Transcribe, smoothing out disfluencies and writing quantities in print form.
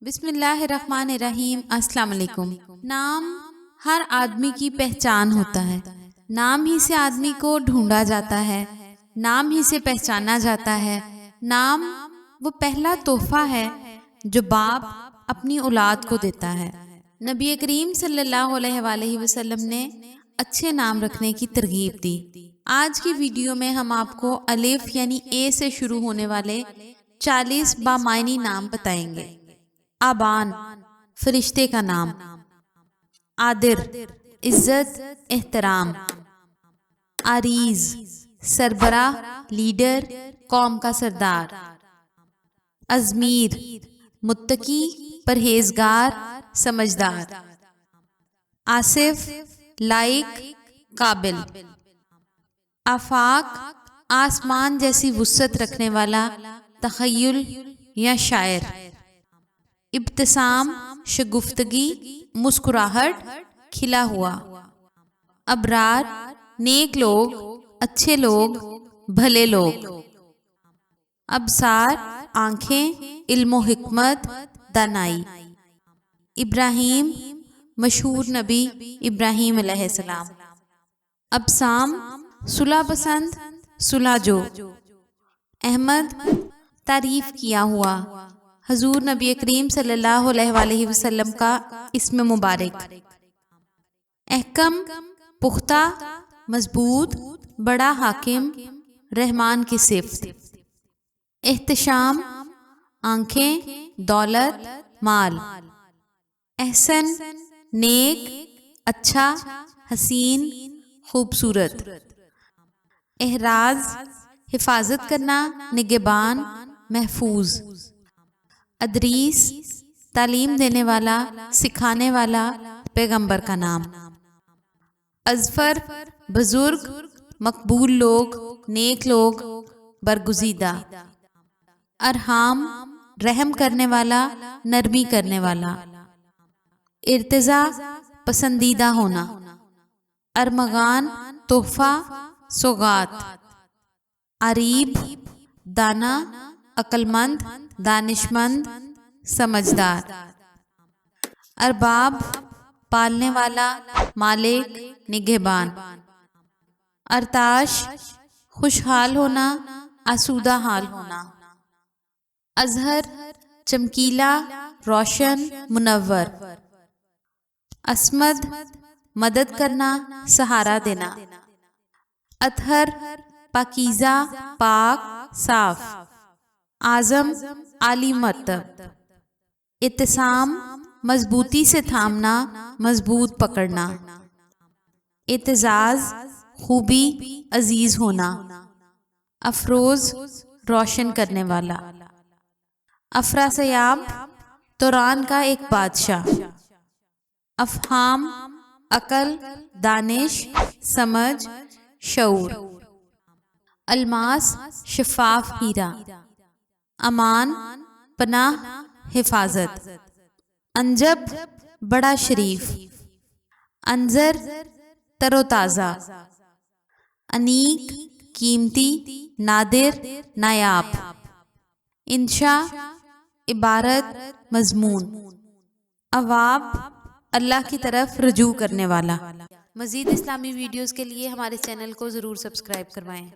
بسم اللہ الرحمن الرحیم۔ السلام علیکم۔ نام ہر آدمی کی پہچان ہوتا ہے۔ نام ہی سے آدمی کو ڈھونڈا جاتا ہے، نام ہی سے پہچانا جاتا ہے۔ نام وہ پہلا تحفہ ہے جو باپ اپنی اولاد کو دیتا ہے۔ نبی کریم صلی اللہ علیہ وآلہ وسلم نے اچھے نام رکھنے کی ترغیب دی۔ آج کی ویڈیو میں ہم آپ کو الف یعنی اے سے شروع ہونے والے 40 بامعنی نام بتائیں گے۔ آبان فرشتے کا نام، عادر عزت احترام، عریض سربراہ لیڈر قوم کا سردار، ازمیر متقی پرہیزگار سمجھدار، آصف لائق قابل، آفاق آسمان جیسی وسعت رکھنے والا تخیل یا شاعر، ابتسام شگفتگی مسکراہٹ کھلا ہوا، ابرار نیک لوگ اچھے لوگ بھلے لوگ، ابصار آنکھیں علم و حکمت دانائی، ابراہیم مشہور نبی ابراہیم علیہ السلام، ابسام صلح پسند صلح جو، احمد تعریف کیا ہوا، حضور نبی کریم صلی اللہ علیہ وآلہ وسلم کا اسم مبارک، احکم پختہ مضبوط بڑا حاکم رحمان کی صفت، احتشام آنکھیں دولت مال، احسن نیک اچھا حسین خوبصورت، احراز حفاظت کرنا نگہبان محفوظ، ادریس تعلیم دینے والا سکھانے والا پیغمبر کا نام، اظفر بزرگ مقبول لوگ نیک لوگ برگزیدہ، ارحام رحم کرنے والا نرمی کرنے والا، ارتضا پسندیدہ ہونا، ارمغان تحفہ سوغات، عریب دانا عقلمند دانشمند سمجھدار، ارباب پالنے والا مالک نگہبان، ارتاش خوشحال ہونا آسودہ حال ہونا، ازہر چمکیلا روشن منور، اسمد مدد کرنا سہارا دینا، اطہر پاکیزہ پاک صاف، اعظم عالی مرتب، اعتصام مضبوطی سے تھامنا مضبوط پکڑنا، اعتزاز خوبی عزیز ہونا، افروز روشن کرنے والا، افراسیاب توران کا ایک بادشاہ، افہام عقل دانش سمجھ شعور، الماس شفاف ہیرا، امان پناہ حفاظت، انجب بڑا شریف، انظر تر و تازہ، انیق قیمتی نادر نایاب، انشاء عبارت مضمون، اواب اللہ کی طرف رجوع کرنے والا۔ مزید اسلامی ویڈیوز کے لیے ہمارے چینل کو ضرور سبسکرائب کروائیں۔